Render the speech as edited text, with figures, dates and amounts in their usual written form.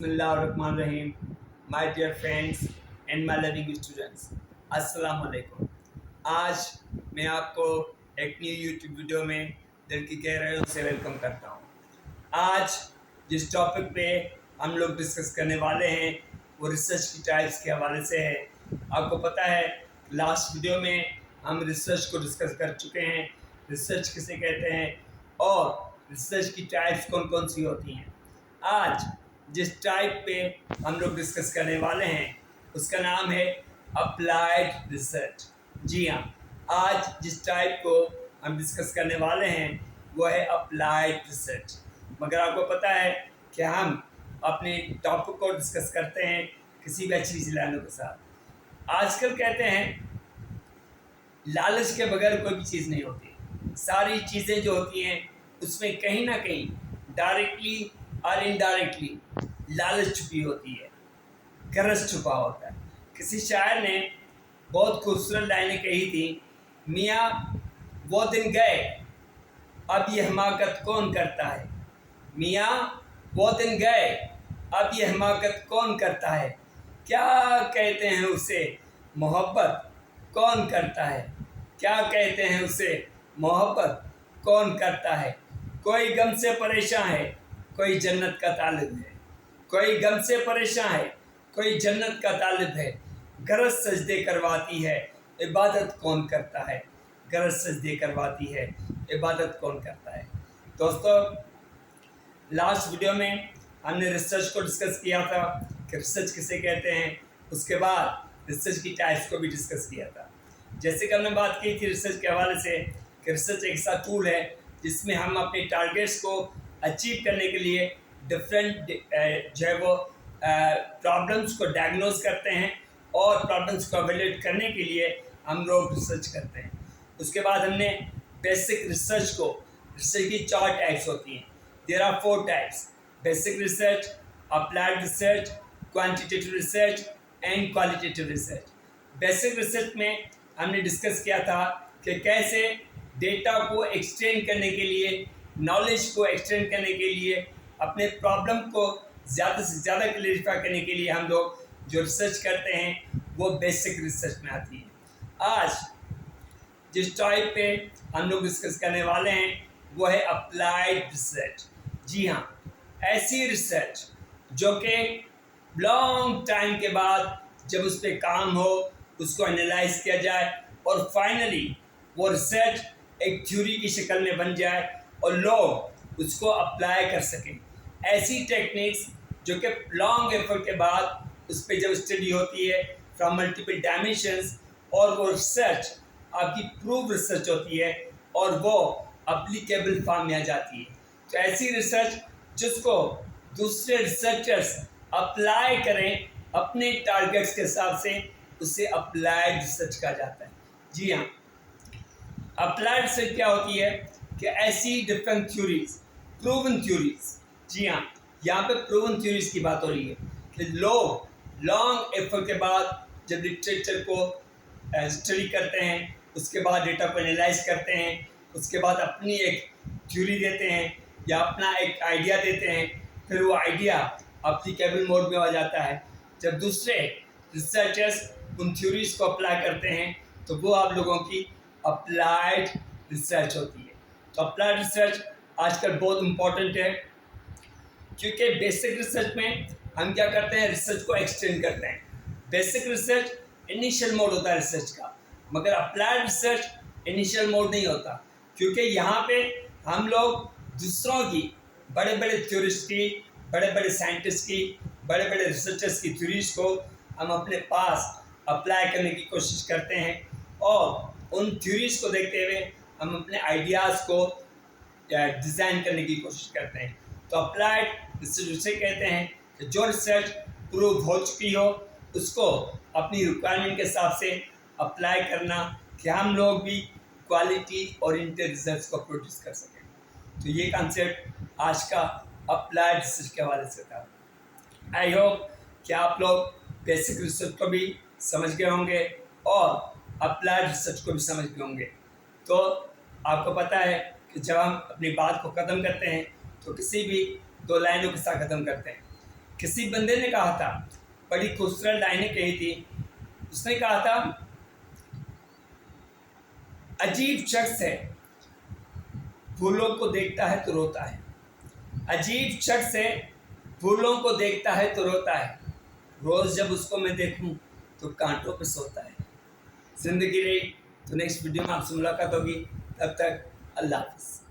Bismillahirrahmanirrahim. My dear friends and my loving students, अस्सलाम वालेकुम। आज मैं आपको एक न्यू यूट्यूब वीडियो में दिल की गहराइयों से वेलकम करता हूँ। आज जिस टॉपिक पे हम लोग डिस्कस करने वाले हैं वो रिसर्च की टाइप्स के हवाले से है। आपको पता है लास्ट वीडियो में हम रिसर्च को डिस्कस कर चुके हैं, रिसर्च किसे कहते हैं और रिसर्च की टाइप्स कौन कौन सी होती हैं। आज जिस टाइप पे हम लोग डिस्कस करने वाले हैं उसका नाम है अप्लाइड रिसर्च। जी हाँ, आज जिस टाइप को हम डिस्कस करने वाले हैं वो है अप्लाइड रिसर्च। मगर आपको पता है कि हम अपने टॉपिक को डिस्कस करते हैं किसी भी अच्छी लाइनों के साथ। आजकल कहते हैं लालच के बगैर कोई भी चीज़ नहीं होती। सारी चीज़ें जो होती हैं उसमें कहीं ना कहीं डायरेक्टली और इनडायरेक्टली लालच छुपी होती है, गरज छुपा होता है। किसी शायर ने बहुत खूबसूरत लाइनें कही थी, मियाँ वो दिन गए अब ये हमाकत कौन करता है। मियाँ वो दिन गए अब ये हमाकत कौन करता है। क्या कहते हैं उसे मोहब्बत कौन करता है। क्या कहते हैं उसे मोहब्बत कौन करता है। कोई गम से परेशान है, कोई जन्नत का तालिब है। कोई गम से परेशान है, कोई जन्नत का तालिब है। गरज सजदे करवाती है, इबादत कौन करता है। गरज सजदे करवाती है, इबादत कौन करता है। दोस्तों, लास्ट वीडियो में हमने रिसर्च को डिस्कस किया था कि रिसर्च किसे कहते हैं। उसके बाद रिसर्च की टाइप्स को भी डिस्कस किया था। जैसे कि हमने बात की थी रिसर्च के हवाले से कि रिसर्च एक ऐसा टूल है जिसमें हम अपने टारगेट्स को अचीव करने के लिए डिफरेंट जो है वो प्रॉब्लम्स को डायग्नोज करते हैं और प्रॉब्लम्स को एवेल्यूएट करने के लिए हम लोग रिसर्च करते हैं। उसके बाद हमने बेसिक रिसर्च की 4 टाइप्स होती हैं। There are 4 types: basic research, applied research, quantitative research and qualitative research. Basic research में हमने डिस्कस किया था कि कैसे डेटा को एक्सटेंड करने के लिए, नॉलेज को एक्सटेंड करने के लिए, अपने प्रॉब्लम को ज़्यादा से ज़्यादा क्लियरिफाई करने के लिए हम लोग जो रिसर्च करते हैं वो बेसिक रिसर्च में आती है। आज जिस टाइप पे हम लोग डिस्कस करने वाले हैं वो है अप्लाइड रिसर्च। जी हाँ, ऐसी रिसर्च जो कि लॉन्ग टाइम के बाद जब उस पर काम हो, उसको एनालाइज किया जाए और फाइनली वो रिसर्च एक थ्योरी की शक्ल में बन जाए और लोग उसको अप्लाई कर सकें। ऐसी टेक्निक्स जो कि लॉन्ग एफर्ट के बाद उस पर जब स्टडी होती है फ्रॉम मल्टीपल डायमेंशंस और वो रिसर्च आपकी प्रूव रिसर्च होती है और वो अप्लीकेबल फॉर्म में आ जाती है। तो ऐसी रिसर्च जिसको दूसरे रिसर्चर्स अप्लाई करें अपने टारगेट्स के हिसाब से, उसे अप्लाइड रिसर्च कहा जाता है। जी हाँ, अप्लाइड रिसर्च क्या होती है कि ऐसी डिफरेंट थ्योरीज, प्रूवन थ्योरीज, जी हाँ, यहाँ पे प्रूवन थ्योरीज की बात हो रही है कि लोग लॉन्ग एफर्ट के बाद जब लिटरेचर को स्टडी करते हैं, उसके बाद डेटा को एनालाइज करते हैं, उसके बाद अपनी एक थ्योरी देते हैं या अपना एक आइडिया देते हैं, फिर वो आइडिया अप्लीकेबल मोड में आ जाता है। जब दूसरे रिसर्चर्स उन थ्योरीज को अप्लाई करते हैं तो वो आप लोगों की अप्लाइड रिसर्च होती है। तो अप्लाइड रिसर्च आजकल बहुत इम्पोर्टेंट है क्योंकि बेसिक रिसर्च में हम क्या करते हैं, रिसर्च को एक्सटेंड करते हैं। बेसिक रिसर्च इनिशियल मोड होता है रिसर्च का, मगर अप्लाइड रिसर्च इनिशियल मोड नहीं होता क्योंकि यहाँ पे हम लोग दूसरों की, बड़े बड़े थ्योरिस्ट की, बड़े बड़े साइंटिस्ट की, बड़े बड़े रिसर्चर्स की थ्योरीज को हम अपने पास अप्लाई करने की कोशिश करते हैं और उन थ्योरीज को देखते हुए हम अपने आइडियाज़ को डिज़ाइन करने की कोशिश करते हैं। तो अप्लाइड रिसर्च उसे कहते हैं कि जो रिसर्च प्रूव हो चुकी हो उसको अपनी रिक्वायरमेंट के हिसाब से अप्लाई करना कि हम लोग भी क्वालिटी ओरिएंटेड रिसर्च को प्रोड्यूस कर सकें। तो ये कॉन्सेप्ट आज का अप्लाइड रिसर्च के हवाले से था। आई होप कि आप लोग बेसिक रिसर्च को भी समझ गए होंगे और अप्लाइड रिसर्च को भी समझ गए होंगे। तो आपको पता है जब हम अपनी बात को ख़त्म करते हैं तो किसी भी 2 लाइनों के साथ ख़त्म करते हैं। किसी बंदे ने कहा था, बड़ी खूबसूरत लाइनें कही थी। उसने कहा था, अजीब शख्स है, फूलों को देखता है तो रोता है। अजीब शख्स है, फूलों को देखता है तो रोता है। रोज़ जब उसको मैं देखूं तो कांटों पे सोता है। ज़िंदगी रही तो नेक्स्ट वीडियो में आपसे मुलाकात होगी। तब तक अल्लाह हाफ़िज़।